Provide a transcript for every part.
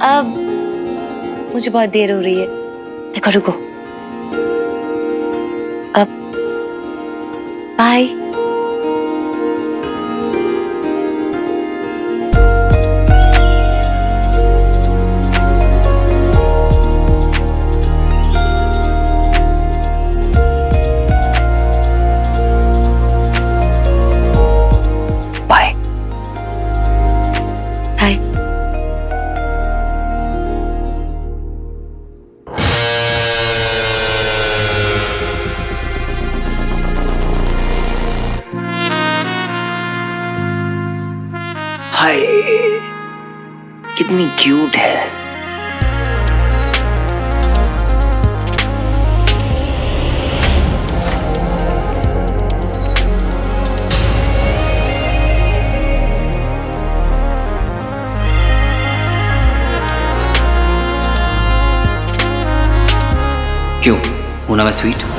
अब मुझे बहुत देर हो रही है, देखो रुको। अब बाय। बाय। बाय। हाय, कितनी क्यूट है। क्यों, हूं ना मैं स्वीट?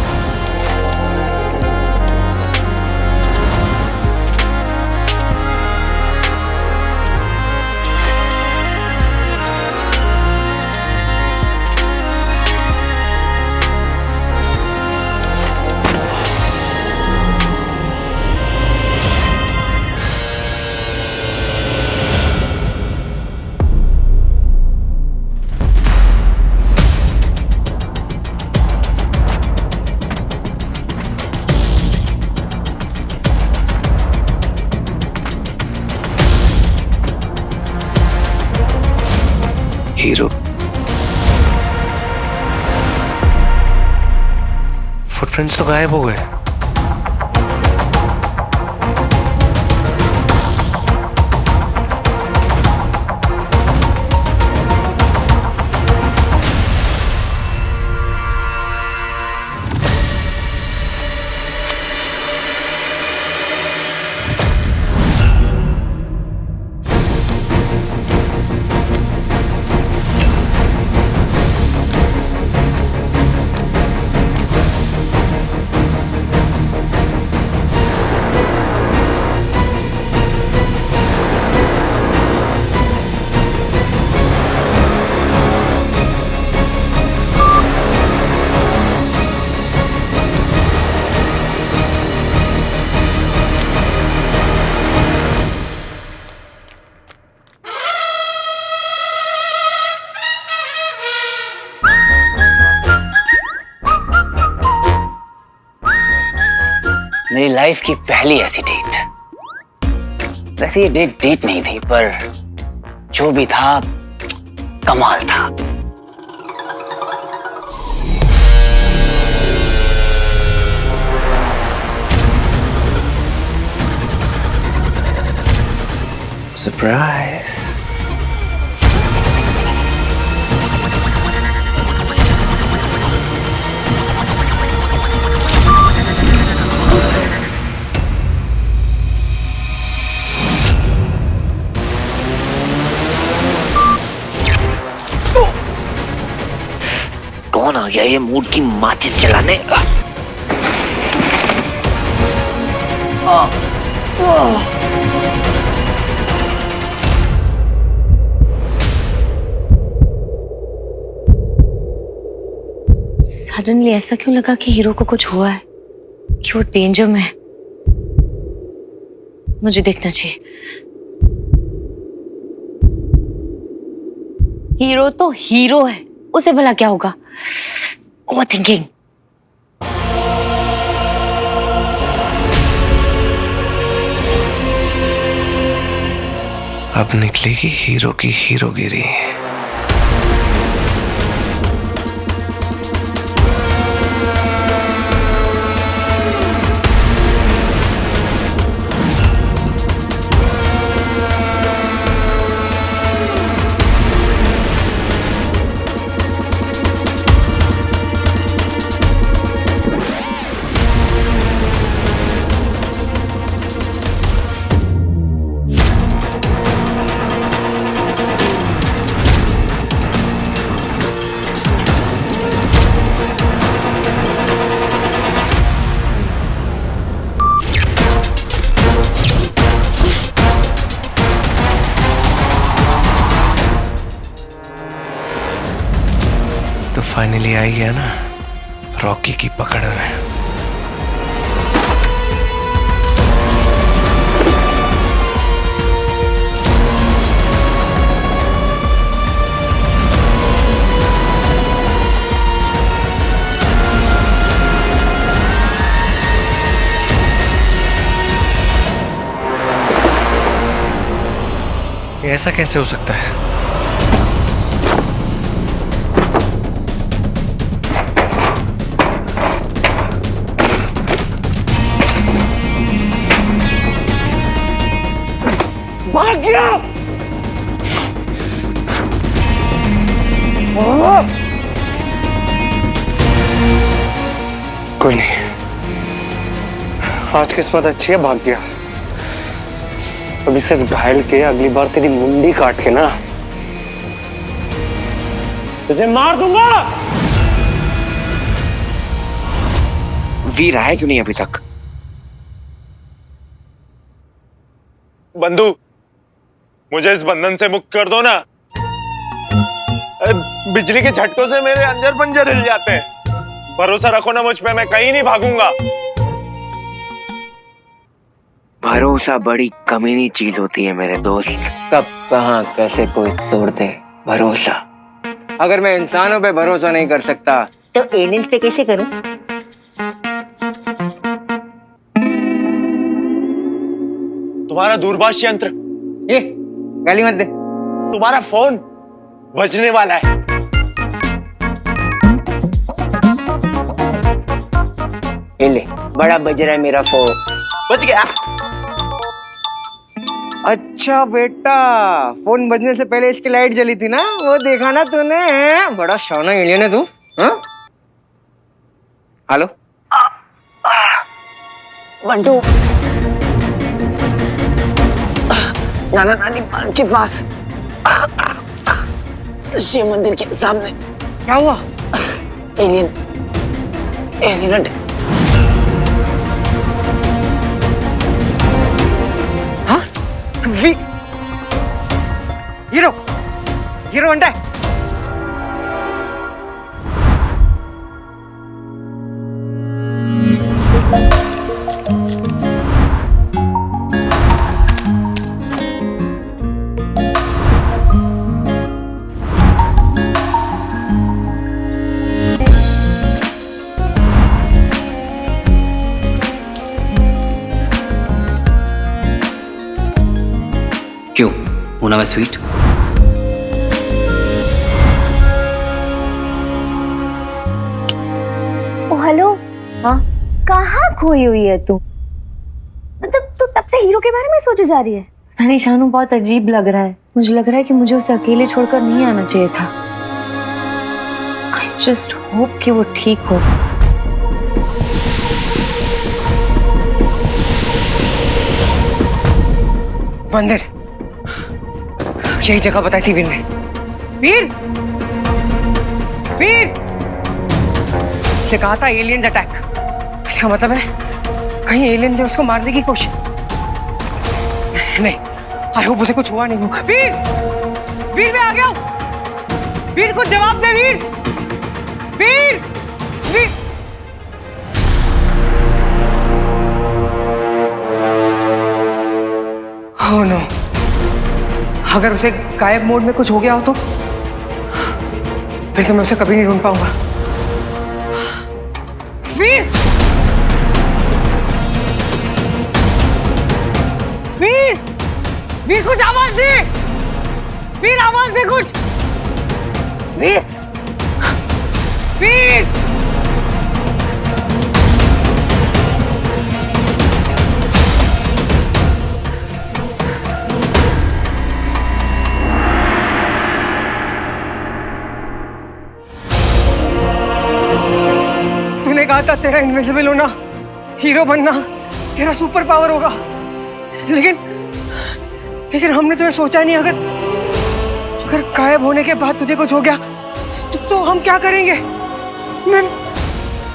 हीरो फुटप्रिंट्स तो गायब हो गए। मेरी लाइफ की पहली ऐसी डेट। वैसे ये डेट नहीं थी, पर जो भी था कमाल था। सरप्राइज। कौन आ गया ये मूड की माचिस जलाने? सडनली ऐसा क्यों लगा कि हीरो को कुछ हुआ है, कि वो डेंजर में है? मुझे देखना चाहिए। हीरो तो हीरो है, उसे भला क्या होगा? Over thinking. अब निकलेगी हीरो की हीरोगिरी। तो फाइनली आ ही गया ना रॉकी की पकड़ में। ऐसा कैसे हो सकता है? भाग गया। कोई नहीं, आज किस्मत अच्छी है, भाग गया। अभी सिर्फ घायल के अगली बार तेरी मुंडी काट के ना तुझे मार दूंगा। वीर आया क्यों नहीं अभी तक? बंधु, मुझे इस बंधन से मुक्त कर दो ना। बिजली के झटकों से मेरे अंजर पंजर हिल जाते हैं। भरोसा रखो ना मुझ पे, मैं कहीं नहीं भागूंगा। भरोसा बड़ी कमीनी चीज होती है मेरे दोस्त। कब कहां कैसे कोई तोड़ दे भरोसा। अगर मैं इंसानों पे भरोसा नहीं कर सकता तो एलियंस पे कैसे करूं? तुम्हारा दूरभाष यंत्र, ये गाली मत दे। तुम्हारा फोन बजने वाला है। ये ले, बड़ा बज रहा है मेरा फोन। बज गया। अच्छा बेटा, फोन बजने से पहले इसकी लाइट जली थी ना, वो देखा ना तूने? बड़ा शौना एलियन है तू। हाँ? हेलो बंटू, नाना नानी के पास शिव मंदिर के सामने। क्या हुआ? एलियन एलियन हीरो हीरो अंडा है। क्यों होना मैं स्वीट? ओ हेलो। हाँ, कहाँ खोई हुई है तू? मतलब तू तब से हीरो के बारे में सोचे जा रही है? पता नहीं शानू, बहुत अजीब लग रहा है। मुझे लग रहा है कि मुझे उसे अकेले छोड़कर नहीं आना चाहिए था। आई जस्ट होप कि वो ठीक हो। मंदिर, यही जगह बताई थी वीर ने। वीर वीर से कहा था एलियन अटैक। इसका मतलब है कहीं एलियन ने उसको मारने की कोशिश। नहीं, आई होप उसे कुछ हुआ नहीं हो। वीर वीर, मैं आ गया हूं। वीर कुछ जवाब दे। वीर वीर वीर। ओह नो, अगर उसे गायब मोड में कुछ हो गया हो तो फिर तो मैं उसे कभी नहीं ढूंढ पाऊंगा। वीर वीर वीर, कुछ आवाज दे। वीर आवाज दे कुछ। वीर वीर। तूने कहा था तेरा इनविजिबल होना, हीरो बनना तेरा सुपर पावर होगा, लेकिन हमने तो ये सोचा ही नहीं। अगर गायब होने के बाद तुझे कुछ हो गया तो हम क्या करेंगे?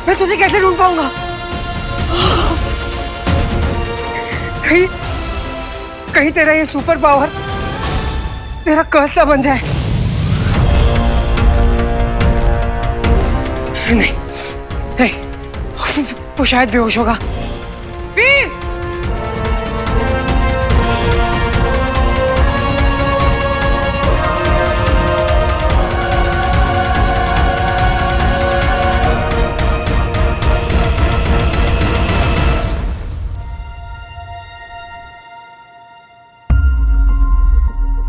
मैं तुझे कैसे ढूंढ पाऊंगा? कहीं तेरा ये सुपर पावर तेरा कर्स ना बन जाए। नहीं नहीं, वो शायद बेहोश होगा। वीर!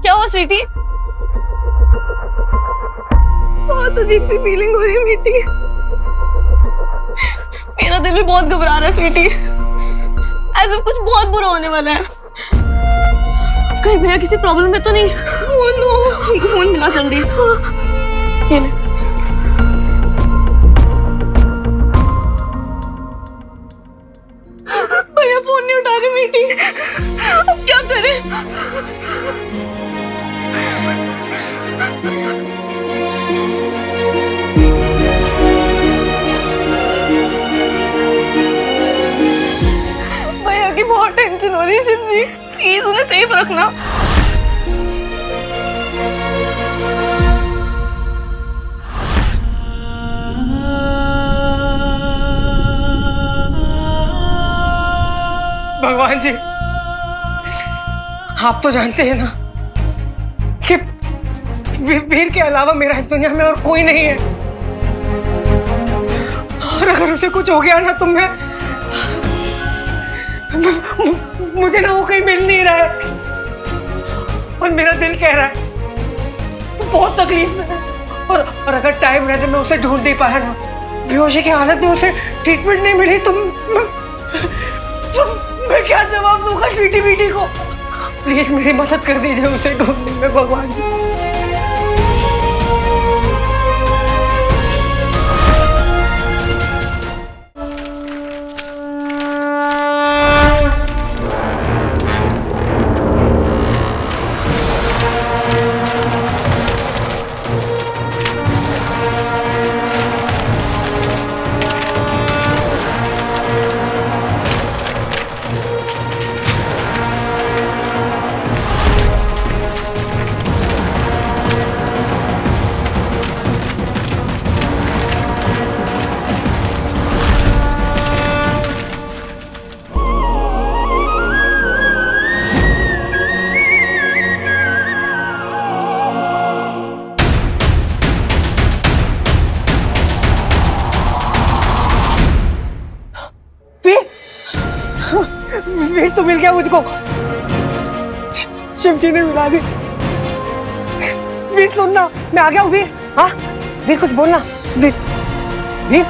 क्या हुआ स्वीटी? बहुत अजीब सी फीलिंग हो रही है मीठी। मेरा दिल भी बहुत घबरा रहा है स्वीटी, ऐसा कुछ बहुत बुरा होने वाला है। कहीं भैया किसी प्रॉब्लम में तो नहीं? ओह नो, हमको फोन मिला जल्दी। ये ले। भैया फोन नहीं उठा रहे मीठी, अब क्या करें? भैया की बहुत टेंशन हो रही है शिव जी, प्लीज उन्हें सेफ रखना। भगवान जी, आप तो जानते हैं ना कि वीर के अलावा मेरा इस दुनिया में और कोई नहीं है, और अगर उसे कुछ हो गया ना तो मुझे ना वो कहीं मिल नहीं रहा है, और मेरा दिल कह रहा है बहुत तकलीफ में है, और अगर टाइम रहते मैं उसे ढूंढ नहीं पाया ना, बेहोशी की हालत में उसे ट्रीटमेंट नहीं मिली तो मैं क्या जवाब दूंगा स्वीटी बीटी को? प्लीज मेरी मदद कर दीजिए उसे ढूंढने में भगवान जी। वीर तो मिल गया मुझको, शिव जी ने मिला दी। वीर सुनना, मैं आ गया हूँ वीर। हाँ वीर कुछ बोलना। वीर वीर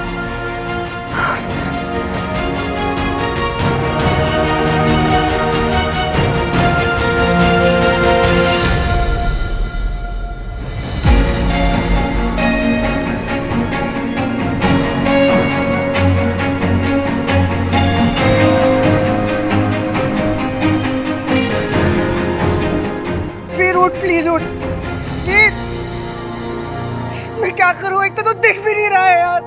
प्लीज उठ। मैं क्या करूं, एक तो दिख भी नहीं रहा है यार।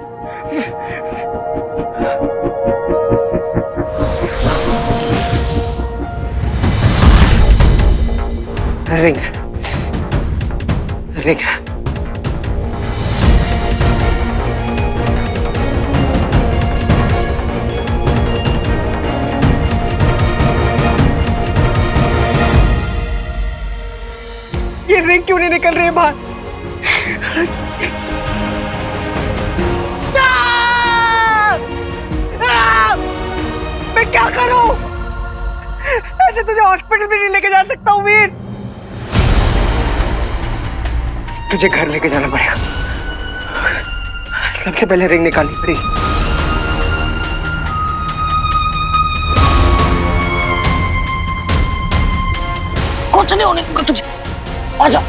रिंग रिंग ये रिंग क्यों नहीं निकल रही है बाहर? मैं क्या करूं? ऐसे तुझे हॉस्पिटल भी नहीं लेके जा सकता हूं वीर। तुझे घर लेके जाना पड़ेगा, सबसे पहले रिंग निकालनी पड़ेगी। कुछ नहीं होने दूंगा तुझे, आजा।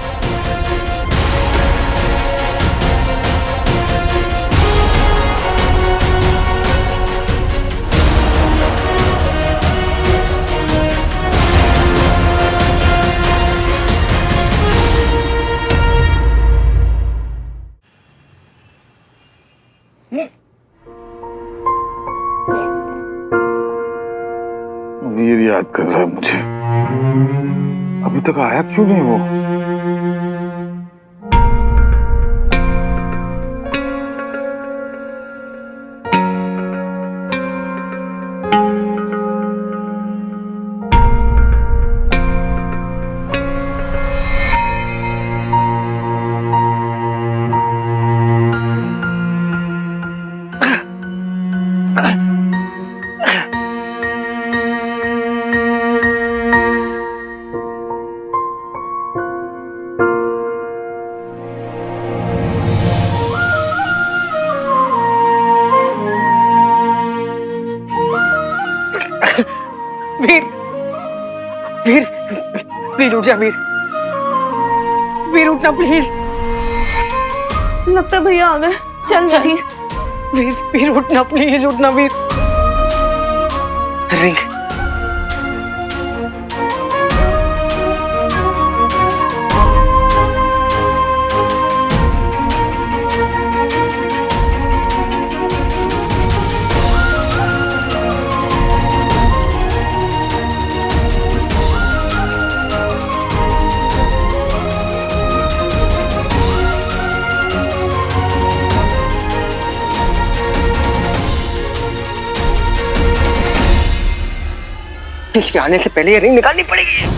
वीर याद कर रहा है मुझे, अभी तक आया क्यों नहीं वो? प्लीज उठ जा वीर, वीर उठना प्लीज। लगता है भैया आ गए, चल जल्दी। वीर वीर उठना प्लीज, उठना वीर। रिंग के आने से पहले ये रिंग निकालनी पड़ेगी।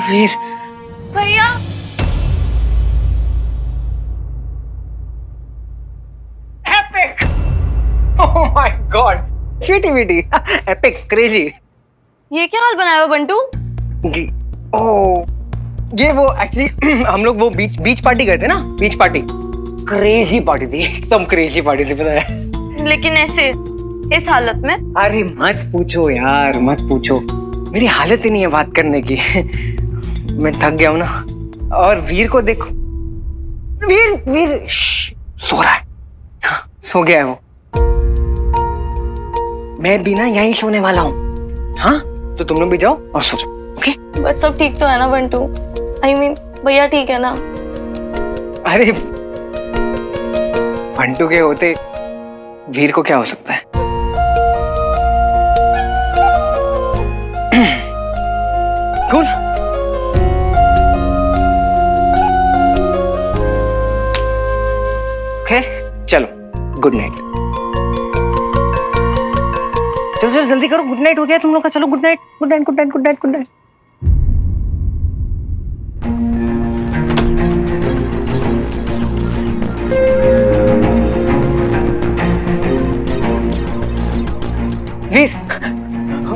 वीर भैया एपिक, ओह माय गॉड, चीटी वीटी, एपिक, क्रेजी। ये क्या हाल बनाया हुआ बंटू? ओह ये वो एक्चुअली हम लोग वो बीच पार्टी गए थे ना, बीच पार्टी, क्रेजी पार्टी थी, एकदम क्रेजी पार्टी थी, पता है। लेकिन ऐसे इस हालत में? अरे मत पूछो यार, मत पूछो, मेरी हालत ही नहीं है बात करने की। मैं थक गया हूं ना। और वीर को देखो, वीर वीर सो रहा है, हाँ, सो गया है वो। मैं भी ना यहीं सोने वाला हूँ। हाँ तो तुम लोग भी जाओ और सो जाओ, ओके? बट सब ठीक तो है ना बंटू? आई मीन भैया ठीक है ना? अरे बंटू के होते वीर को क्या हो सकता है? कूल। ओके चलो, गुड नाइट। चलो चलो जल्दी करो, गुड नाइट हो गया तुम लोग का। चलो good night, good night, good night, good night, good night. Veer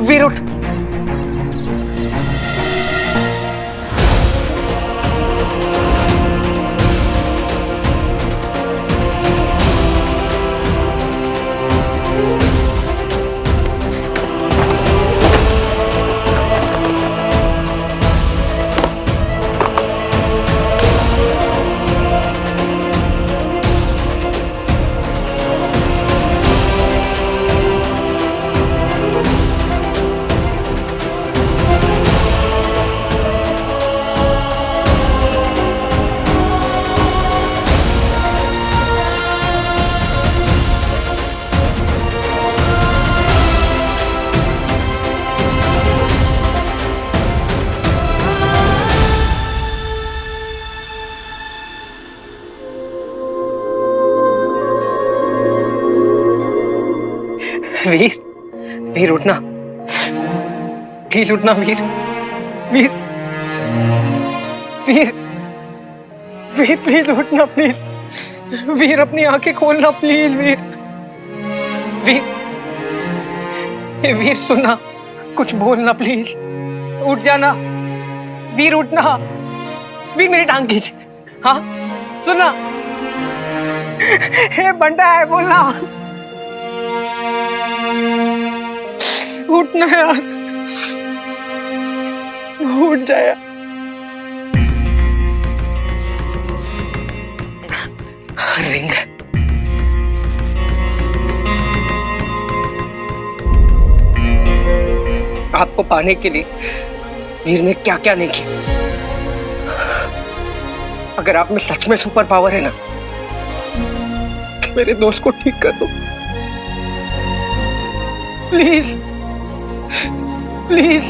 Veer उठ। वीर वीर उठना, प्लीज उठना वीर, वीर वीर वीर प्लीज उठना, प्लीज वीर अपनी आंखें खोलना प्लीज, वीर वीर ए वीर सुनना, कुछ बोलना प्लीज, उठ जाना वीर, उठना वीर, मेरी टांग खींच, हाँ सुनना, हे बंटा है बोलना, उठना यार, उठ जा यार। रिंग आपको पाने के लिए वीर ने क्या क्या नहीं किया। अगर आप में सच में सुपर पावर है ना, मेरे दोस्त को ठीक कर दो प्लीज, प्लीज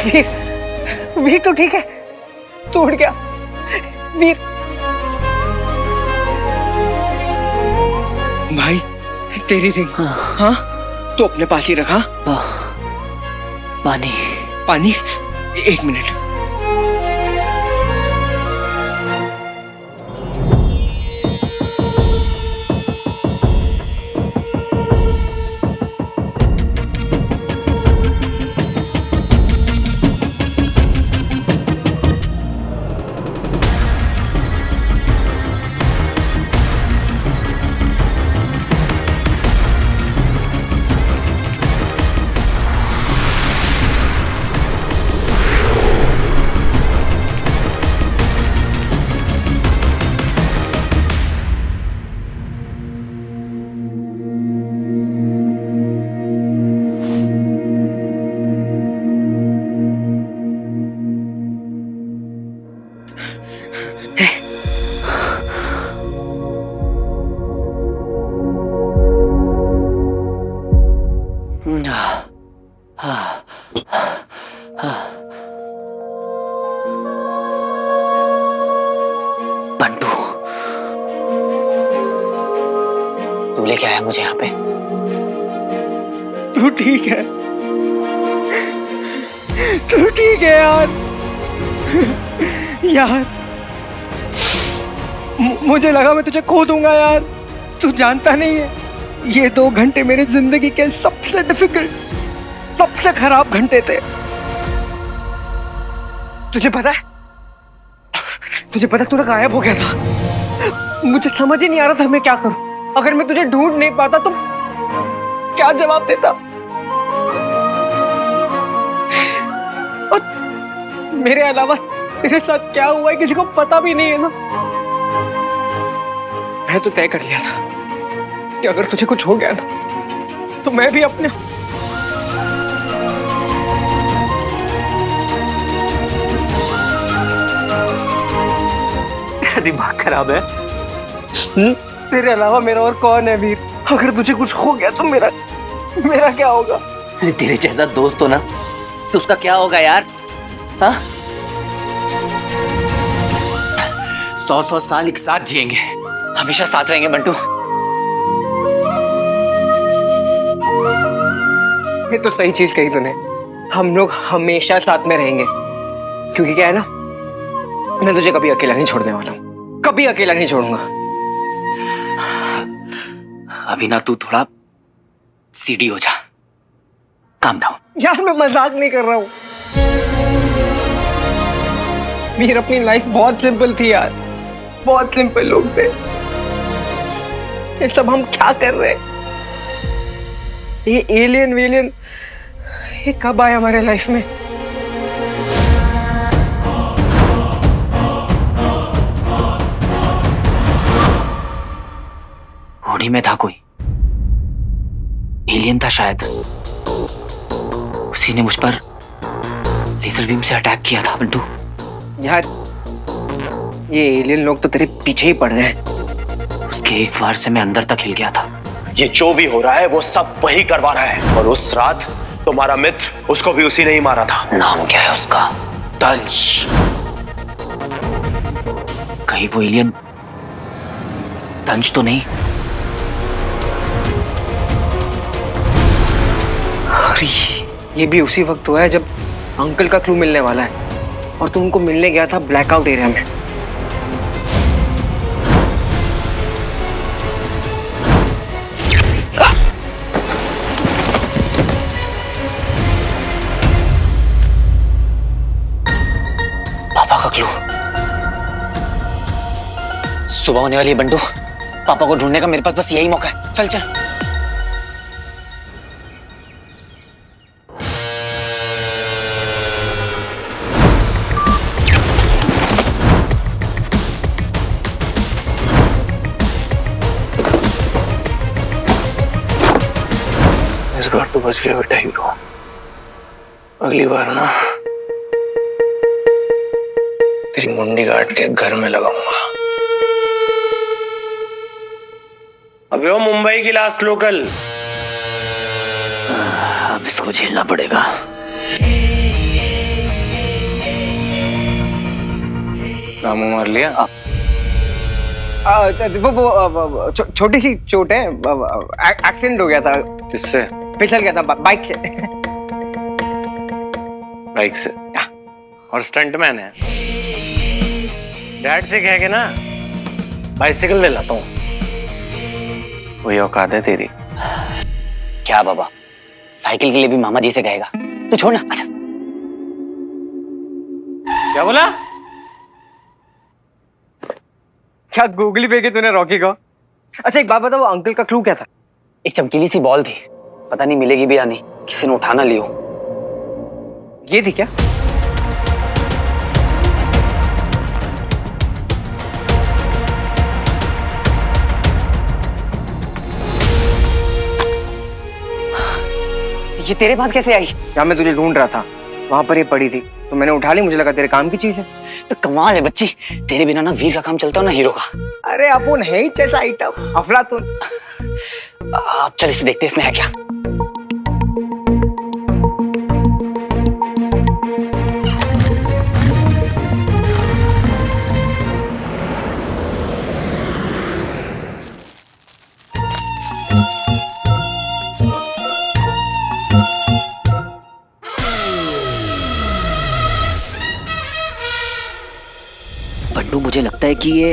वीर तो ठीक है, तू उठ गया। वीर भाई, तेरी रिंग। हाँ, तो अपने पास ही रखा। पानी। पानी, 1 मिनट। बंटू, तू लेके आया मुझे यहाँ पे। तू ठीक है? तू ठीक है यार? यार मुझे लगा मैं तुझे खो दूंगा यार। तू जानता नहीं है, ये 2 घंटे मेरी जिंदगी के सबसे डिफिकल्ट, सबसे खराब घंटे थे। तुझे पता है तू गायब हो गया था। मुझे समझ ही नहीं आ रहा था मैं क्या करूं। अगर मैं तुझे ढूंढ नहीं पाता तो क्या जवाब देता। और मेरे अलावा तेरे साथ क्या हुआ है किसी को पता भी नहीं है ना। मैं तो तय कर लिया था कि अगर तुझे कुछ हो गया ना तो मैं भी अपने दिमाग खराब है। तेरे अलावा मेरा और कौन है वीर? अगर तुझे कुछ हो गया तो मेरा क्या होगा? अरे तेरे जैसा दोस्त हो ना, तो उसका क्या होगा यार? हाँ, 100 साल एक साथ जिएंगे, हमेशा साथ रहेंगे बंटू। ये तो सही चीज कही तूने। हम लोग हमेशा साथ में रहेंगे, क्योंकि क्या है ना, मैं तुझे कभी अकेला नहीं छोड़ने वाला हूँ। कभी अकेला नहीं छोड़ूंगा। अभी ना तू थोड़ा सीडी हो जा, काम डाउन। यार मैं मजाक नहीं कर रहा हूँ। मेरी अपनी लाइफ बहुत सिंपल थी यार, बहुत सिंपल लोग थे। ये सब हम क्या कर रहे हैं? ये एलियन वेलियन ये कब आया हमारे लाइफ में? होड़ी में था कोई एलियन था शायद, उसी ने मुझ पर लेजर बीम से अटैक किया था बंटू। यार ये एलियन लोग तो तेरे पीछे ही पड़ रहे हैं। उसके एक वार से मैं अंदर तक हिल गया था। ये जो भी हो रहा है वो सब वही करवा रहा है। और उस रात तुम्हारा मित्र, उसको भी उसी ने ही मारा था। नाम क्या है उसका? दंश। कहीं वो एलियन दंश तो नहीं? अरे ये भी उसी वक्त हुआ है जब अंकल का क्लू मिलने वाला है, और तू उनको मिलने गया था ब्लैकआउट एरिया में। पापा का क्लू। सुबह होने वाली है बंटू, पापा को ढूंढने का मेरे पास बस यही मौका है। चल चल। इस बार तो बच गया बेटा हीरो। अगली बार ना तेरी मुंडी काट के घर में लगाऊंगा। अबे वो मुंबई की लास्ट लोकल। अब इसको झेलना पड़ेगा। रामू मार लिया? वो छोटी सी चोट है, एक्सीडेंट हो गया था। किससे? फिसल गया था बाइक से। बाइक से? और स्टंटमैन है। डैड से कह के ना बाइसिकल दिलाता हूँ, वही औकात है तेरी। क्या बाबा, साइकिल के लिए भी मामा जी से कहेगा? तो छोड़ ना, आजा। क्या बोला? क्या गूगली पे की तूने रॉकी को? अच्छा एक बात बता, वो अंकल का क्लू क्या था? एक चमकीली सी बॉल थी, पता नहीं मिलेगी भी या नहीं, किसी ने उठा ना लियो। ये थी क्या? ये तेरे पास कैसे आई? जहाँ मैं तुझे ढूंढ रहा था वहां पर ये पड़ी थी, तो मैंने उठा ली, मुझे लगा तेरे काम की चीज है। तो कमाल है बच्ची, तेरे बिना ना वीर का काम चलता हो ना हीरो का। अरे अपुन है ही जैसा आइटम, अफलातून। अब चल इसे देखते हैं, इसमें है क्या। बंडू, मुझे लगता है कि ये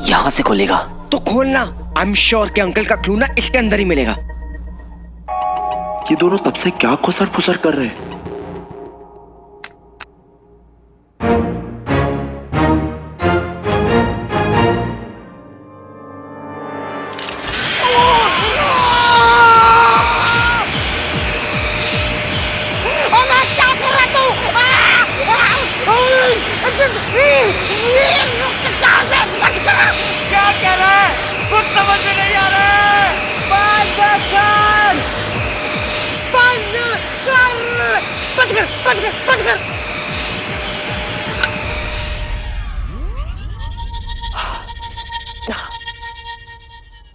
यहां से खोलेगा। तो खोलना, आई एम श्योर कि अंकल का क्लू ना इसके अंदर ही मिलेगा। ये दोनों तब से क्या खुसर फुसर कर रहे हैं?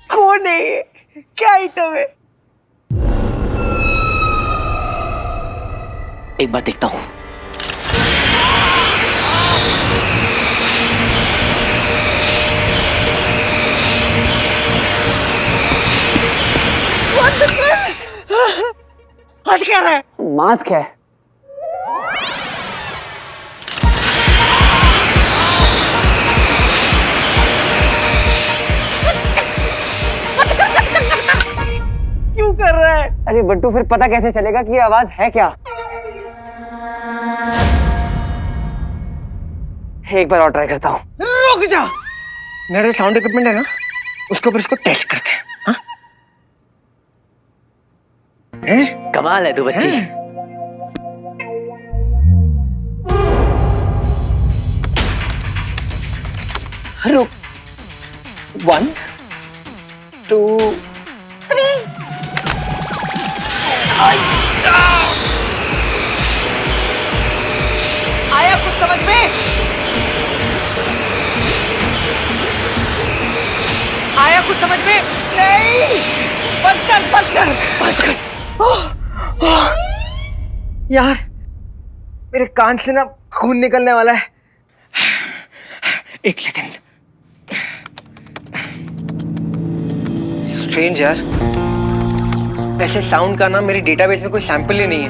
कौन है ये? क्या आइटम है? एक बार देखता हूं। आज क्या रहा है? मास्क है। क्यों कर रहा है? अरे बट्टू, फिर पता कैसे चलेगा कि ये आवाज है क्या? एक बार और ट्राई करता हूँ। रुक जा, मेरा साउंड इक्विपमेंट है ना, उसके ऊपर इसको टेस्ट करते हैं। हाँ? कमाल है तू बच्ची। रुक, 1 2 3। आया कुछ समझ में? आया कुछ समझ में? नहीं, बंद कर बंद कर बंद कर। यार मेरे कान से ना खून निकलने वाला है। एक सेकंड। स्ट्रेंज यार, ऐसे साउंड का ना मेरी डेटाबेस में कोई सैंपल ही नहीं है।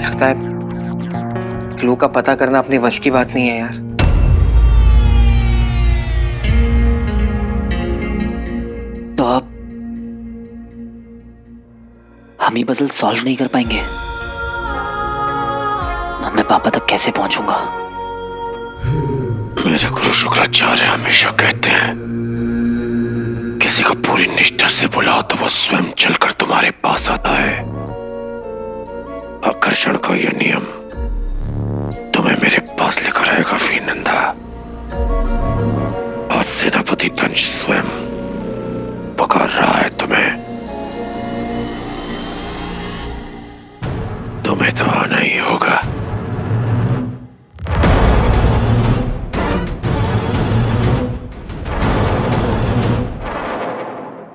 लगता है क्लू का पता करना अपनी बस की बात नहीं है यार। तो अब हम ये पजल सॉल्व नहीं कर पाएंगे। मैं पापा तक कैसे पहुंचूंगा? मेरे गुरु शुक्राचार्य हमेशा कहते हैं, किसी को पूरी निष्ठा से बुलाओ तो वो स्वयं चलकर तुम्हारे पास आता है। आकर्षण का यह नियम तुम्हें मेरे पास लेकर आएगा वीरनंदा। आज सेनापति दंश स्वयं पुकार रहा है तुम्हें। तुम्हें तो आना ही होगा।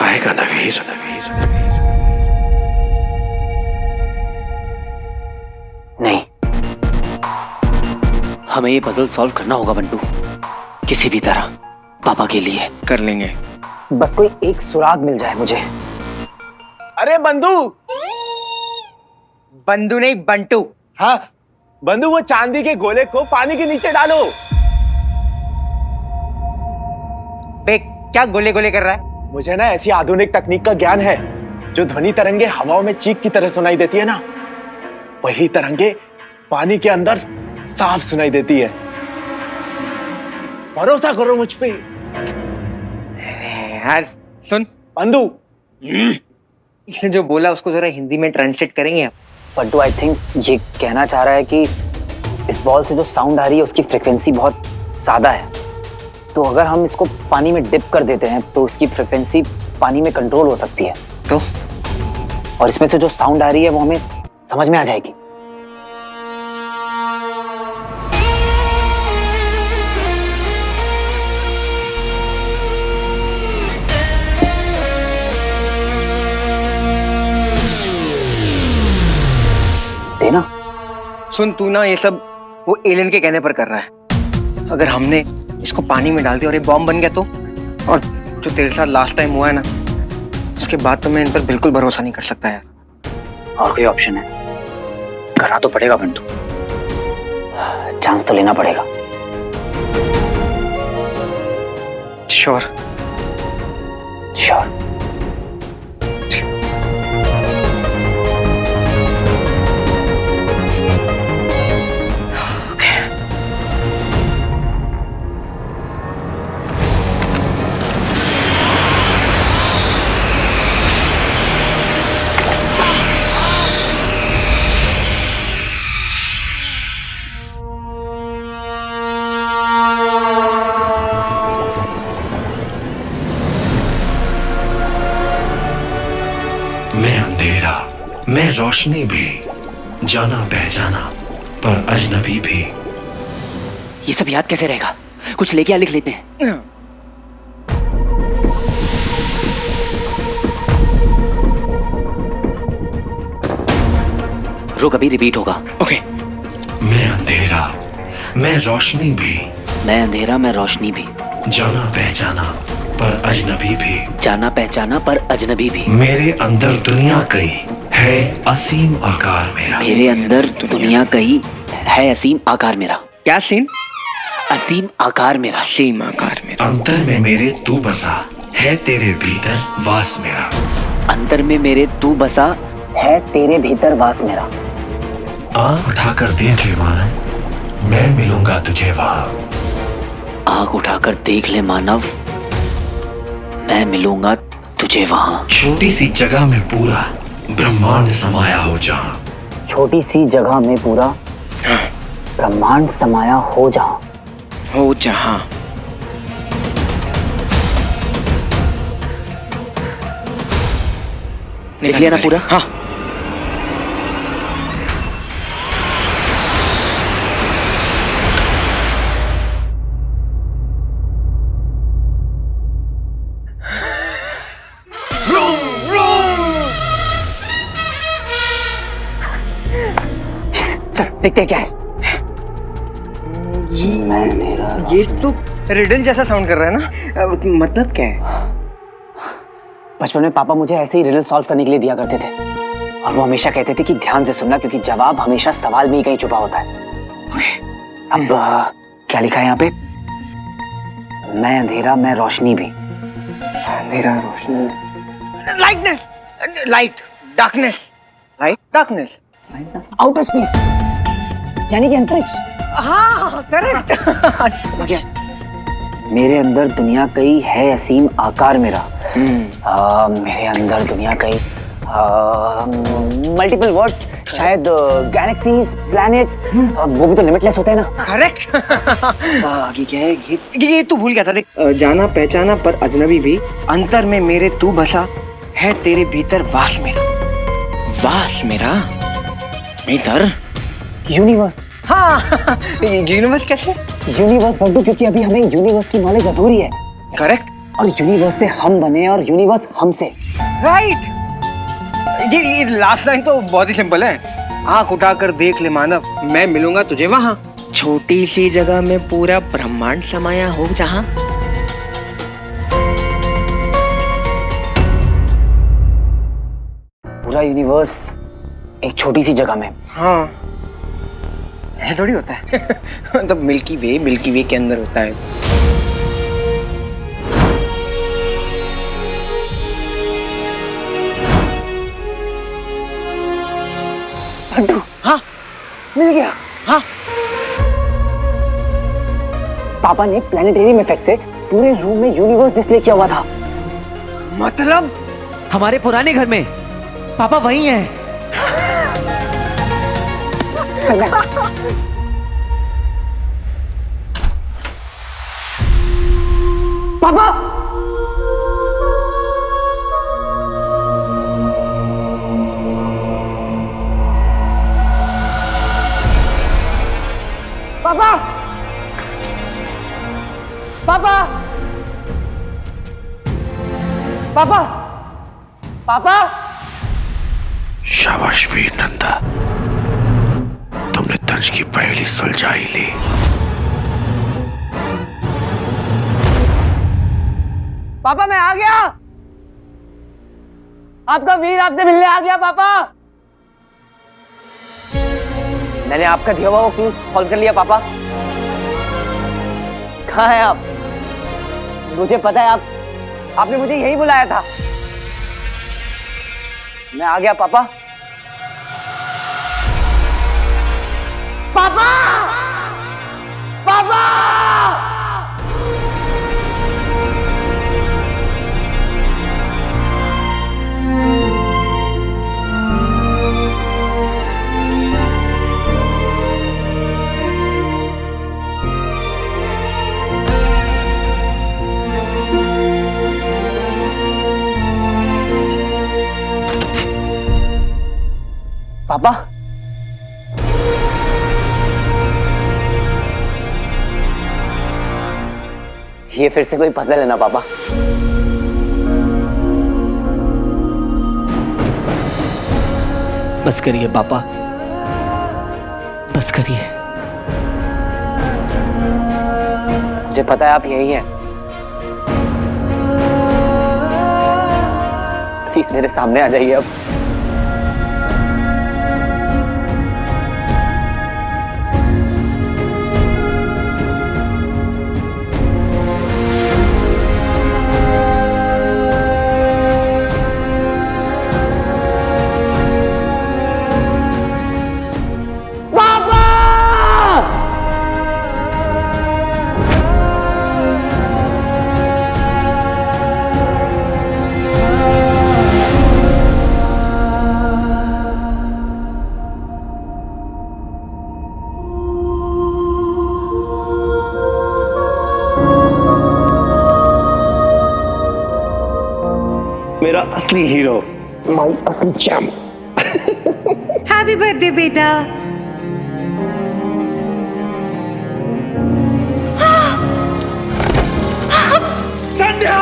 आएगा ना वीर? नहीं, हमें ये पजल सॉल्व करना होगा बंटू, किसी भी तरह, पापा के लिए। कर लेंगे। बस कोई एक सुराग मिल जाए मुझे। अरे बंधु। बंधु नहीं, बंटू। हाँ बंधु, वो चांदी के गोले को पानी के नीचे डालो। बे, क्या गोले गोले कर रहा है? मुझे ना ऐसी आधुनिक तकनीक का ज्ञान है जो ध्वनि तरंगे हवाओं में चीख की तरह सुनाई देती है ना, वही तरंगे पानी के अंदर साफ सुनाई देती है। भरोसा करो मुझ पे। यार सुन बंधु, इसने जो बोला उसको जरा हिंदी में ट्रांसलेट करेंगे आप? बंटू आई थिंक ये कहना चाह रहा है कि इस बॉल से जो साउंड आ रही है उसकी फ्रिक्वेंसी बहुत सादा है, तो अगर हम इसको पानी में डिप कर देते हैं तो उसकी फ्रिक्वेंसी पानी में कंट्रोल हो सकती है, तो और इसमें से जो साउंड आ रही है वो हमें समझ में आ जाएगी। देना। सुन, तू ना ये सब वो एलियन के कहने पर कर रहा है। अगर हमने इसको पानी में डाल दिया और ये बॉम्ब बन गया तो, और जो तेरे साथ लास्ट टाइम हुआ है ना, उसके बाद तो मैं इन पर बिल्कुल भरोसा नहीं कर सकता यार। और कोई ऑप्शन है? करना तो पड़ेगा बंटू, चांस तो लेना पड़ेगा। Sure sure. मैं अंधेरा, मैं रोशनी भी, जाना पहचाना पर अजनबी भी। ये सब याद कैसे रहेगा? कुछ लेके आ, लिख लेते हैं। रुक, अभी रिपीट होगा। ओके। मैं अंधेरा, मैं रोशनी भी, मैं अंधेरा मैं रोशनी भी, जाना पहचाना पर अजनबी भी, जाना पहचाना पर अजनबी भी। मेरे अंदर दुनिया कई है असीम आकार मेरा। मेरे अंदर दुनिया कहीं है असीम आकार मेरा। क्या सीन? असीम आकार मेरा। असीम आकार मेरा। अंतर में मेरे तू बसा है तेरे भीतर वास मेरा। अंतर में मेरे तू बसा है तेरे भीतर वास मेरा। आँख उठाकर देख ले मानव, मैं मिलूंगा तुझे वहाँ। आँख उठाकर देख ले मानव, मैं मिलूंगा तुझे वहाँ। छोटी सी जगह में पूरा ब्रह्मांड समाया हो जहाँ। छोटी सी जगह में पूरा ब्रह्मांड समाया हो जहाँ। हो जहाँ। लिख लिया ना पूरा? हाँ। चल देखते क्या है। ये तो रिडल जैसा साउंड कर रहा है ना, मतलब क्या है? बचपन में पापा मुझे ऐसे ही रिडल सॉल्व करने के लिए दिया करते थे, और वो हमेशा कहते थे कि ध्यान से सुनना, क्योंकि जवाब हमेशा सवाल में ही कहीं छुपा होता है। अब क्या लिखा है यहाँ पे? मैं अंधेरा मैं रोशनी भी। अंधेरा रोशनी, lightness, light, darkness, light, darkness, outer space यानी कि अंतरिक्ष। हाँ करेक्ट। मेरे अंदर दुनिया कई है असीम आकार मेरा। मेरे अंदर दुनिया कई मल्टीपल वर्ड्स, शायद गैलेक्सीज, प्लैनेट्स, वो भी तो लिमिटलेस होते हैं ना। करेक्ट। आगे क्या है? ये तू भूल गया था देख। जाना पहचाना पर अजनबी भी, अंतर में मेरे तू बसा है तेरे भीतर वास मेरा। वास मेरा भीतर यूनिवर्स। हाँ। यूनिवर्स कैसे? यूनिवर्स बंटू, क्योंकि अभी हमें यूनिवर्स की नॉलेज अधूरी है। करेक्ट। और यूनिवर्स से हम बने और यूनिवर्स हमसे। राइट। ये लास्ट लाइन तो बहुत ही सिंपल है। आंख उठाकर देख ले मानव, मैं मिलूंगा तुझे वहां। छोटी सी जगह में पूरा ब्रह्मांड समाया हो जहां पूरा यूनिवर्स एक छोटी सी जगह में। हाँ ऐसा थोड़ी होता है मतलब मिल्की वे के अंदर होता है। लड्डू, हाँ मिल गया। हाँ पापा ने प्लानिटेरियम इफेक्ट से पूरे रूम में यूनिवर्स डिस्प्ले किया हुआ था। मतलब हमारे पुराने घर में पापा वही हैं। पापा पापा पापा पापा पापा शाबाश वीर नंदा, तुमने तंज की पहली सुलझाई ली। पापा मैं आ गया, आपका वीर आपसे मिलने आ गया। पापा मैंने आपका दिया हुआ वो क्लू सॉल्व कर लिया। पापा कहाँ हैं आप? मुझे पता है आपने मुझे यही बुलाया था। मैं आ गया पापा। पापा पापा पापा ये फिर से कोई पजल है ना पापा? बस करिए पापा, बस करिए। मुझे पता है आप यही हैं। प्लीज मेरे सामने आ जाइए अब। मेरा असली हीरो, माई असली चैम्प। हैप्पी बर्थडे बेटा। संध्या!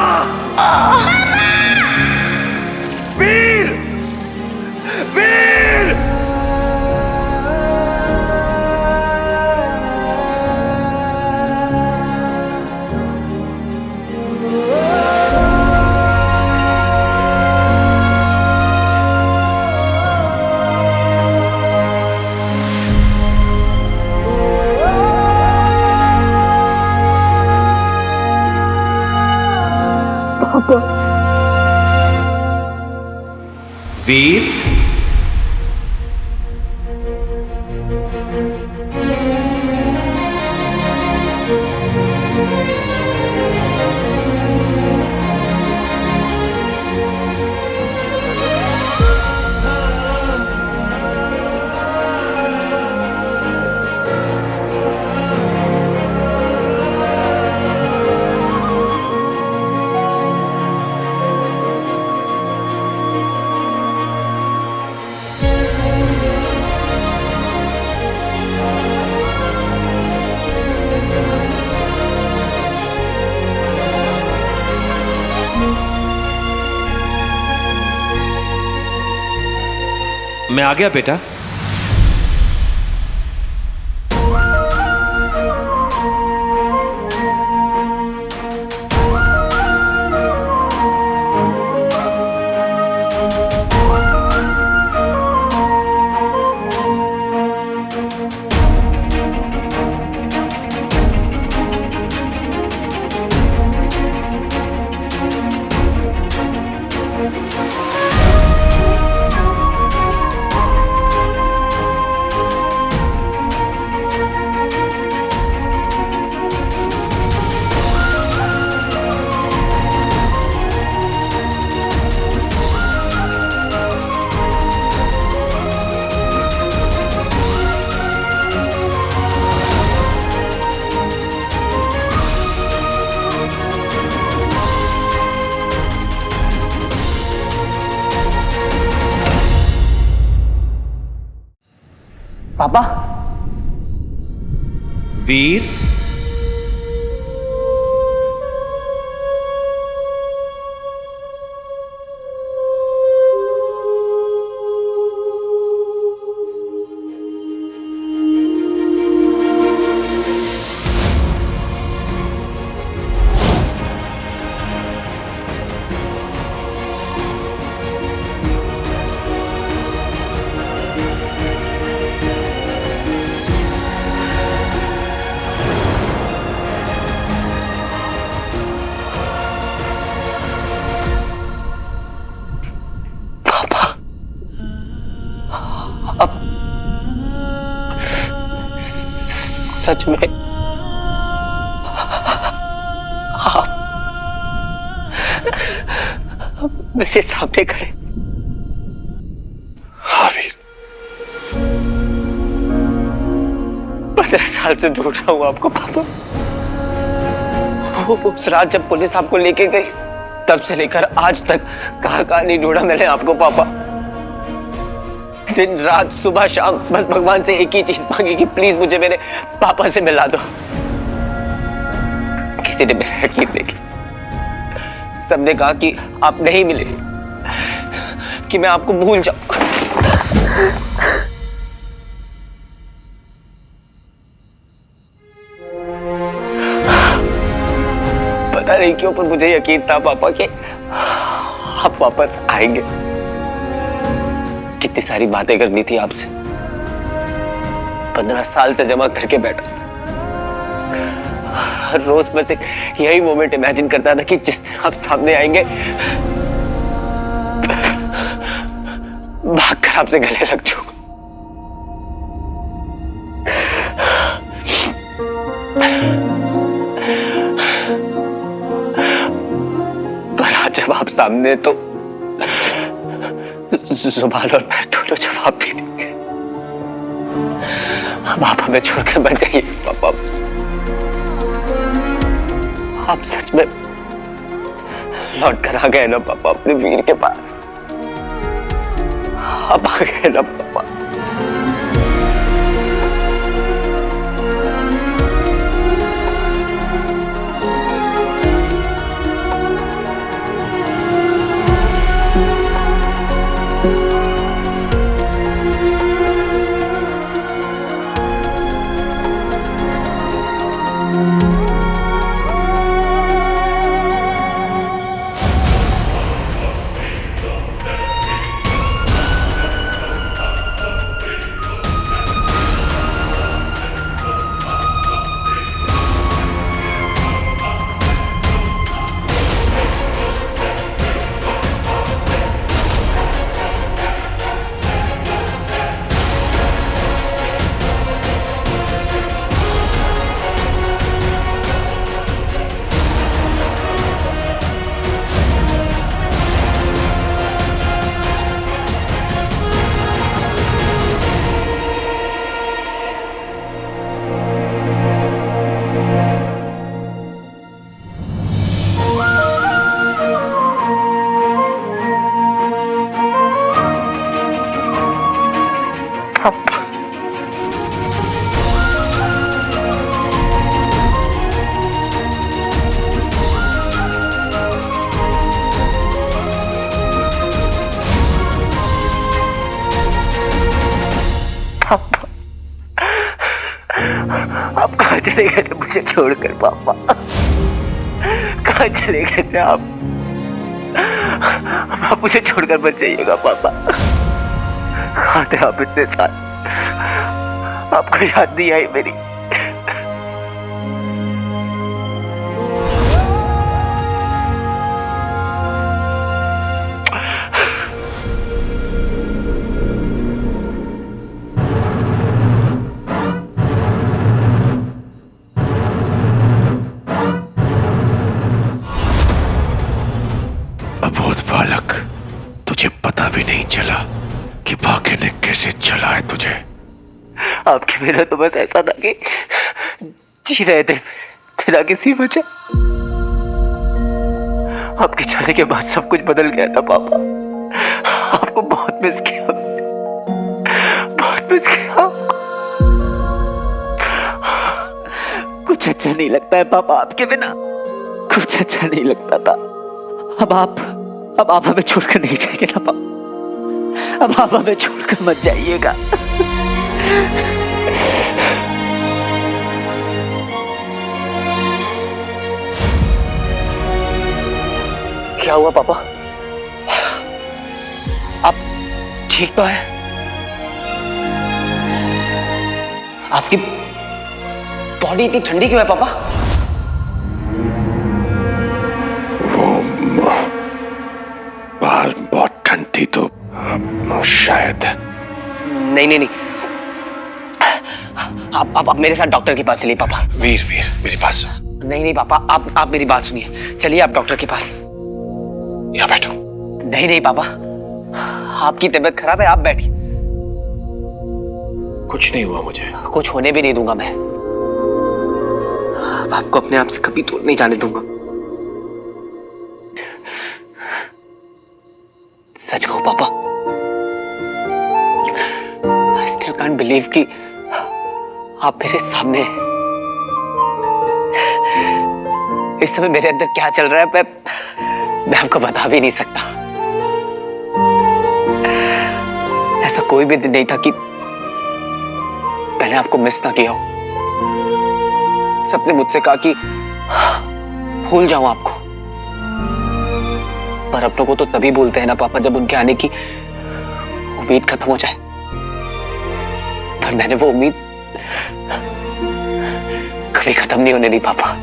वीर! वीर! वीर! मैं आ गया बेटा। पापा। वीर, सच में आप मेरे सामने खड़े। हाँ वीर। 15 साल से ढूंढ रहा हूं आपको पापा। उस रात जब पुलिस आपको लेके गई तब से लेकर आज तक कहां नहीं ढूंढा मैंने आपको पापा। दिन रात सुबह शाम बस भगवान से एक ही चीज मांगी कि प्लीज मुझे मेरे पापा से मिला दो। किसी ने मेरा यकीन नहीं किया। सबने कहा कि आप नहीं मिले, कि मैं आपको भूल जाऊं। पता नहीं क्यों पर मुझे यकीन था पापा कि आप वापस आएंगे। कितनी सारी बातें करनी थी आपसे, 15 साल से जमा करके बैठा। हर रोज बस एक यही मोमेंट इमेजिन करता था कि जिस दिन आप सामने आएंगे भागकर आपसे गले लग जाऊंगा। पर आज जब आप सामने तो जुबान और पैर दोनों जवाब दे देंगे। अब आप हमें छोड़कर मत जाइए पापा। आप सच में लौट कर आ गए ना पापा अपने वीर के पास। आप आ गए ना पापा। आप कहाँ चले गए थे मुझे छोड़कर पापा? कहाँ चले गए थे आप? मुझे छोड़कर मत जाइएगा पापा। कहाँ थे आप इतने साल? आपको याद नहीं आई मेरी? अबोध बालक, तुझे पता भी नहीं चला कि भाग्य ने कैसे चलाया तुझे। आपके मेरा तो बस ऐसा था कि जी रहे थे बिना किसी वजह। आपके जाने के बाद सब कुछ बदल गया था पापा। आपको बहुत मिस किया, बहुत मिस किया। अच्छा नहीं लगता है पापा, आपके बिना कुछ अच्छा नहीं लगता था। अब आप हमें छोड़कर नहीं जाएंगे ना पापा, अब आप हमें छोड़कर मत जाइएगा। क्या हुआ पापा? आप ठीक तो है? आपकी बॉडी इतनी ठंडी क्यों है पापा? वो बाहर बहुत ठंड थी तो शायद। नहीं। आप मेरे साथ डॉक्टर के पास चलिए पापा। वीर मेरी बात सुन। नहीं पापा, आप मेरी बात सुनिए, चलिए आप डॉक्टर के पास। यहाँ बैठो। नहीं पापा, आपकी तबीयत खराब है, आप बैठिए। कुछ नहीं हुआ मुझे। कुछ होने भी नहीं दूंगा मैं। आपको अपने आप से कभी दूर नहीं जाने दूंगा। सच कहूं पापा, I still can't believe कि आप मेरे सामने हैं। इस समय मेरे अंदर क्या चल रहा है मैं आपको बता भी नहीं सकता। ऐसा कोई भी दिन नहीं था कि मैंने आपको मिस ना किया हो। सबने मुझसे कहा कि भूल जाऊं आपको, पर अपनों को तो तभी भूलते हैं ना पापा जब उनके आने की उम्मीद खत्म हो जाए। पर मैंने वो उम्मीद कभी खत्म नहीं होने दी पापा।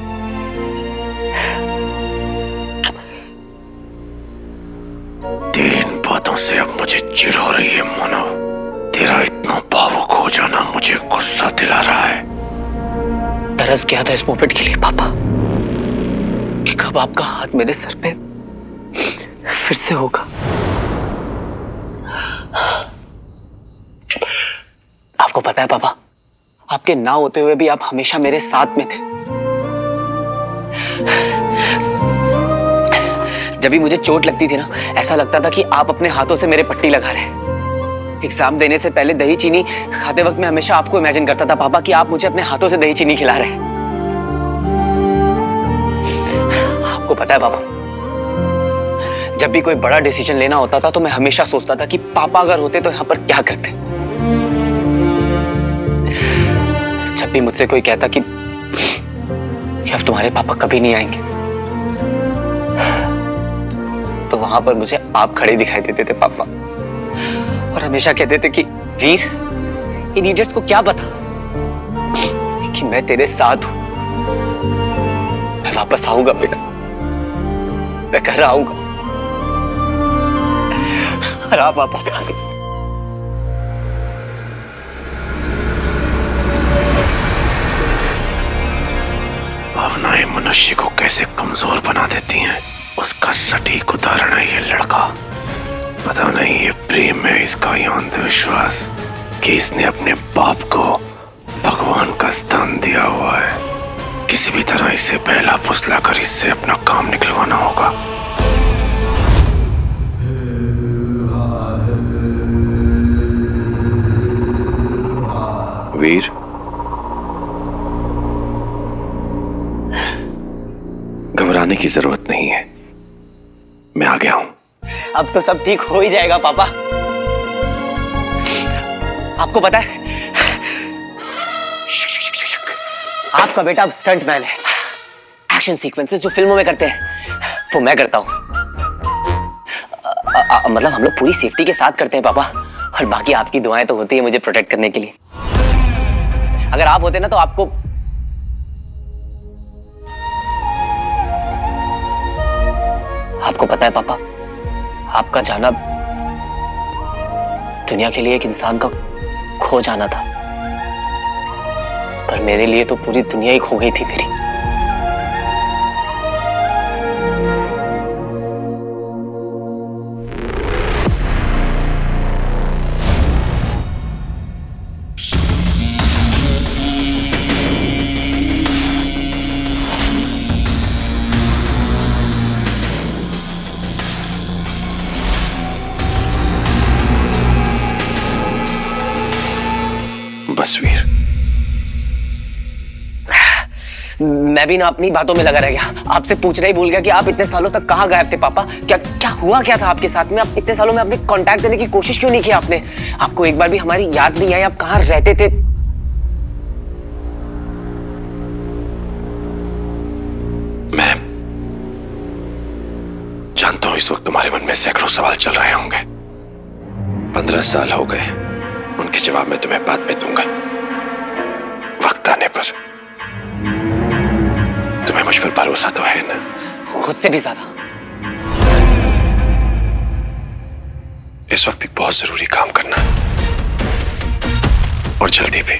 तेरी इन बातों से अब मुझे चिढ़ हो रही है मानो। तेरा इतना भावुक हो जाना मुझे गुस्सा दिला रहा है। तरस गया था इस मोमेंट के लिए पापा कि कब आपका हाथ मेरे सर पे फिर से होगा। आपको पता है पापा, आपके ना होते हुए भी आप हमेशा मेरे साथ में थे। जब भी मुझे चोट लगती थी ना, ऐसा लगता था कि आप अपने हाथों से मेरे पट्टी लगा रहे हैं। एग्जाम देने से पहले दही चीनी खाते वक्त मैं हमेशा आपको इमेजिन करता था पापा कि आप मुझे अपने हाथों से दही चीनी खिला रहे हैं। आपको पता है पापा, जब भी कोई बड़ा डिसीजन लेना होता था तो मैं हमेशा सोचता था कि पापा अगर होते तो यहां पर क्या करते। जब भी मुझसे कोई कहता कि अब तुम्हारे पापा कभी नहीं आएंगे, तो वहां पर मुझे आप खड़े दिखाई देते थे पापा, और हमेशा कहते थे कि वीर, इन इडियट्स को क्या पता कि मैं तेरे साथ हूं। मैं वापस आऊंगा बेटा, मैं घर आऊंगा, और आप वापस आ गए। भावनाएं मनुष्य को कैसे कमजोर बना देती हैं, उसका सटीक उदाहरण है ये लड़का। पता नहीं ये प्रेम है इसका या अंधविश्वास कि इसने अपने बाप को भगवान का स्थान दिया हुआ है। किसी भी तरह इसे पहला फुसला कर इससे अपना काम निकलवाना होगा। वीर, घबराने की जरूरत नहीं है, मैं आ गया हूं। अब तो सब ठीक हो ही जाएगा पापा। आपको पता है, आपका बेटा अब स्टंट मैन है। एक्शन सीक्वेंसेस जो फिल्मों में करते हैं वो मैं करता हूं। मतलब हम लोग पूरी सेफ्टी के साथ करते हैं पापा, और बाकी आपकी दुआएं तो होती है मुझे प्रोटेक्ट करने के लिए। अगर आप होते ना तो आपको पता है पापा, आपका जाना दुनिया के लिए एक इंसान का खो जाना था, पर मेरे लिए तो पूरी दुनिया ही खो गई थी मेरी। बस वीर, मैं भी ना अपनी बातों में लगा रह गया, आपसे पूछना ही भूल गया कि आप इतने सालों तक कहाँ गायब थे पापा। क्या क्या हुआ क्या था आपके साथ में? आप इतने सालों में आपने कांटेक्ट करने की कोशिश क्यों नहीं की आपने? आपको एक बार भी हमारी याद नहीं आई, आप कहाँ रहते थे? मैं जानता हूं इस वक्त तुम्हारे मन में सैकड़ों सवाल चल रहे होंगे। 15 साल हो गए, उनके जवाब मैं तुम्हें बाद में दूंगा, वक्त आने पर। तुम्हें मुझ पर भरोसा तो है ना? खुद से भी ज्यादा। इस वक्त एक बहुत जरूरी काम करना है, और जल्दी भी।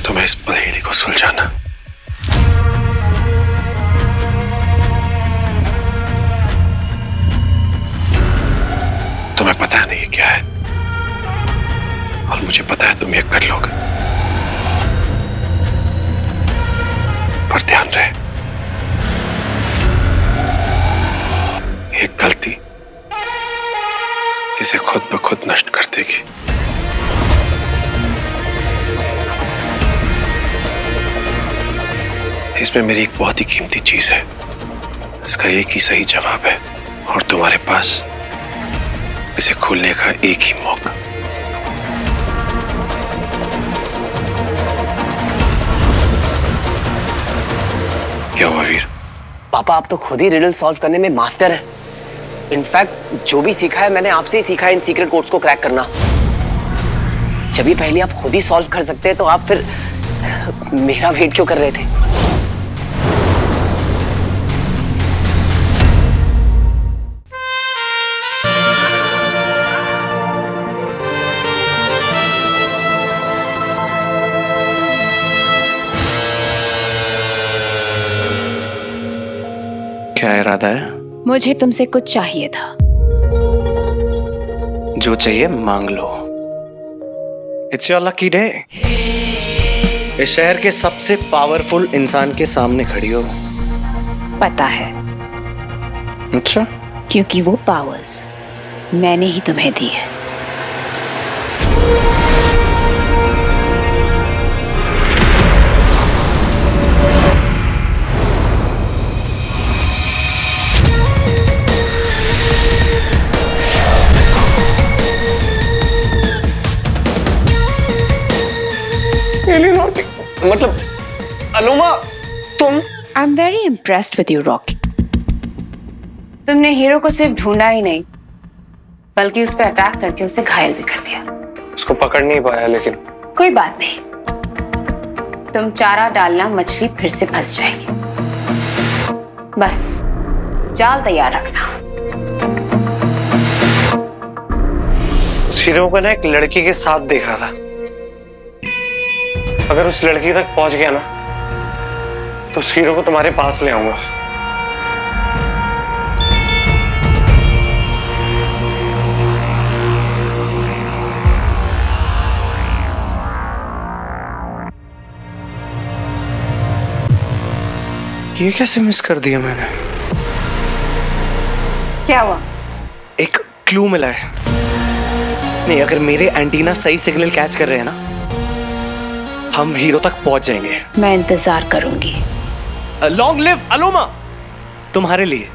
तुम्हें इस पहेली को सुलझाना। तुम्हें पता नहीं क्या है, और मुझे पता है तुम ये कर लोगे। पर ध्यान रहे, एक गलती इसे खुद ब खुद नष्ट कर देगी। इसमें मेरी एक बहुत ही कीमती चीज है, इसका एक ही सही जवाब है, और तुम्हारे पास इसे खोलने का एक ही मौका। क्या हुआ वीर? पापा आप तो खुद ही रिडल सॉल्व करने में मास्टर हैं। इनफैक्ट जो भी सीखा है मैंने आपसे ही सीखा है इन सीक्रेट कोड्स को क्रैक करना। जब भी पहले आप खुद ही सॉल्व कर सकते हैं तो आप फिर मेरा वेट क्यों कर रहे थे? क्या इरादा है? मुझे तुमसे कुछ चाहिए था। जो चाहिए मांग लो। It's your lucky day. इस शहर के सबसे पावरफुल इंसान के सामने खड़ी हो। पता है, अच्छा? क्योंकि वो पावर्स मैंने ही तुम्हें दी है। मतलब अनुमा, तुम? I am very impressed with you Rocky. तुमने हीरो को सिर्फ ढूंढा ही नहीं, बल्कि उस पर अटैक करके उसे घायल भी कर दिया। उसको पकड़ नहीं पाया, लेकिन कोई बात नहीं, तुम चारा डालना, मछली फिर से फंस जाएगी। बस जाल तैयार रखना। उस हीरो को ना एक लड़की के साथ देखा था। अगर उस लड़की तक पहुंच गया ना, तो उस हीरो को तुम्हारे पास ले आऊंगा। ये कैसे मिस कर दिया मैंने? क्या हुआ? एक क्लू मिला है। नहीं, अगर मेरे एंटीना सही सिग्नल कैच कर रहे हैं ना, हम हीरो तक पहुंच जाएंगे। मैं इंतजार करूंगी। लॉन्ग लिव अलोमा, तुम्हारे लिए।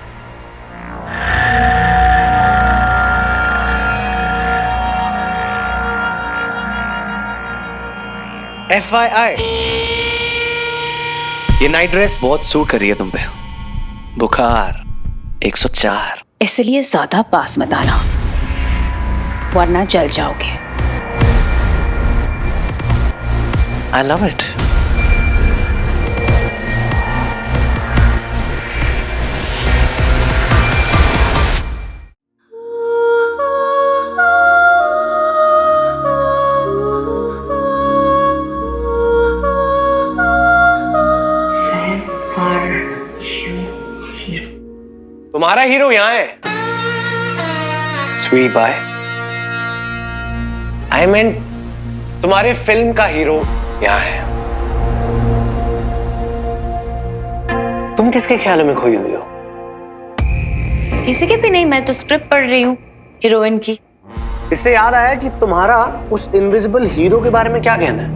FYI, ये नाइट ड्रेस बहुत सूट कर रही है तुम पे। बुखार 104। इसलिए ज्यादा पास मत आना, वरना जल जाओगे। I love it. तुम्हारा हीरो यहाँ है। Sweet bye. आई मीन तुम्हारे फिल्म का हीरो यहाँ है। तुम किसके ख्यालों में खोई हुई हो? किसी के भी नहीं, मैं तो स्क्रिप्ट पढ़ रही हूँ हीरोइन की। इससे याद आया कि तुम्हारा उस इनविजिबल हीरो के बारे में क्या कहना है?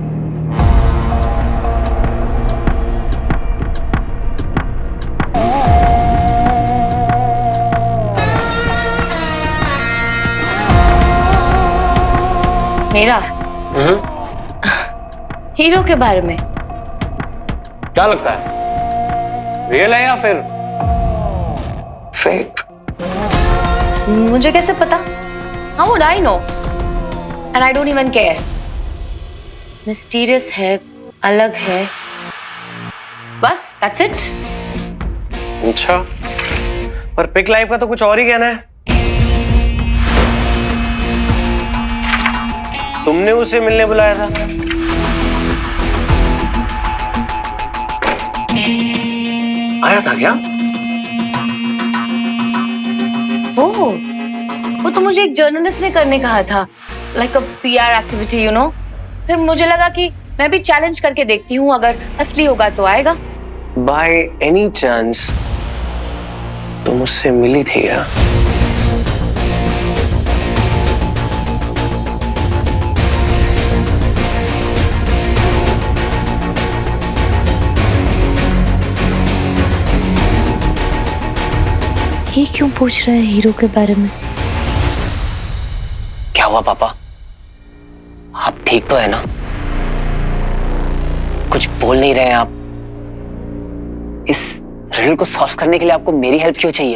मेरा हीरो के बारे में। क्या लगता है, रियल है या फिर फेक? मुझे कैसे पता? How would I know? And I don't even care. Mysterious है, अलग है, बस that's it. अच्छा, पर पिक लाइफ का तो कुछ और ही कहना है। तुमने उसे मिलने बुलाया था। आया था क्या? वो तो मुझे एक जर्नलिस्ट ने करने कहा था, like a PR activity, you know. फिर मुझे लगा कि मैं भी चैलेंज करके देखती हूँ, अगर असली होगा तो आएगा। बाय एनी चांस तुम उससे मिली थी क्या? ये क्यों पूछ रहा है हीरो के बारे में? क्या हुआ पापा, आप ठीक तो है ना? कुछ बोल नहीं रहे हैं आप। इस रिडल को सॉल्व करने के लिए आपको मेरी हेल्प क्यों चाहिए?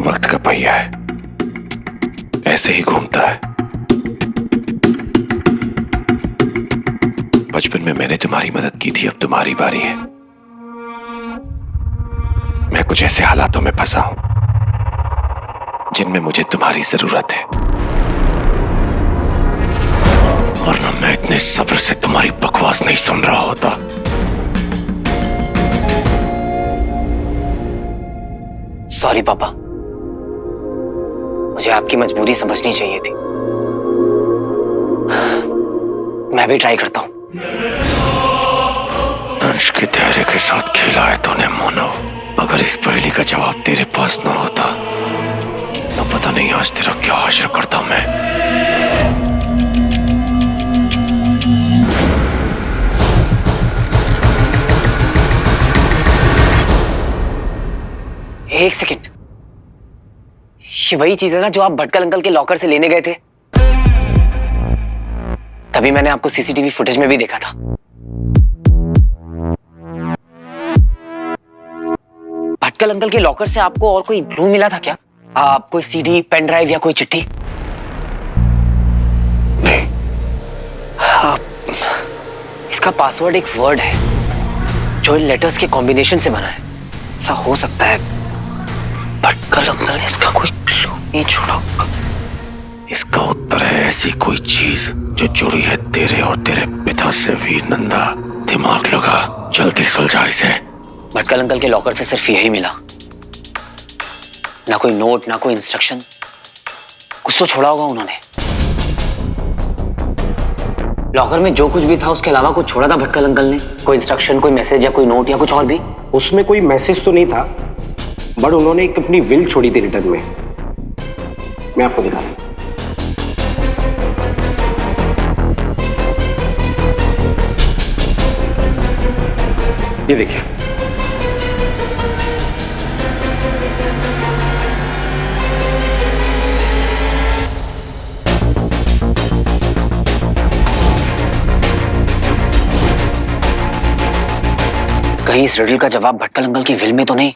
वक्त का पहिया है, ऐसे ही घूमता है। बचपन में मैंने तुम्हारी मदद की थी, अब तुम्हारी बारी है। मैं कुछ ऐसे हालातों में फंसा हूं जिनमें मुझे तुम्हारी जरूरत है, वरना मैं इतने सब्र से तुम्हारी बकवास नहीं सुन रहा होता। सॉरी पापा, मुझे आपकी मजबूरी समझनी चाहिए थी। मैं भी ट्राई करता हूं। दंश के धैर्य के साथ खेला है तूने मोनो। अगर इस पहेली का जवाब तेरे पास ना होता तो पता नहीं आज तेरा क्या हाशर करता मैं। एक सेकंड, ये वही चीज है ना जो आप भटकल अंकल के लॉकर से लेने गए थे? तभी मैंने आपको CCTV फुटेज में भी देखा था। भटकल अंकल के लॉकर से आपको और कोई क्लू मिला था क्या? आप कोई CD, पेन ड्राइव या कोई चिट्ठी? नहीं। इसका पासवर्ड एक वर्ड है जो इन लेटर्स के कॉम्बिनेशन से बना है। ऐसा हो सकता है भटकल अंकल ने इसका कोई क्लू नहीं छोड़ा होगा। इसका उत्तर है ऐसी कोई चीज जो जुड़ी है तेरे और तेरे पिता से। वीर नंदा, दिमाग लगा, जल्दी सुलझा इसे। भटकल अंकल के लॉकर से सिर्फ यही मिला, ना कोई नोट, ना कोई इंस्ट्रक्शन। कुछ तो छोड़ा होगा उन्होंने। लॉकर में जो कुछ भी था उसके अलावा कुछ छोड़ा था भटकल अंकल ने? कोई इंस्ट्रक्शन, कोई मैसेज या कोई नोट या कुछ और भी? उसमें कोई मैसेज तो नहीं था, बट उन्होंने एक अपनी विल छोड़ी थी रिटर्न में। मैं आपको दिखा रहा हूं। ये देखिए, कहीं इस रिडल का जवाब भटकल अंकल की विल में तो नहीं?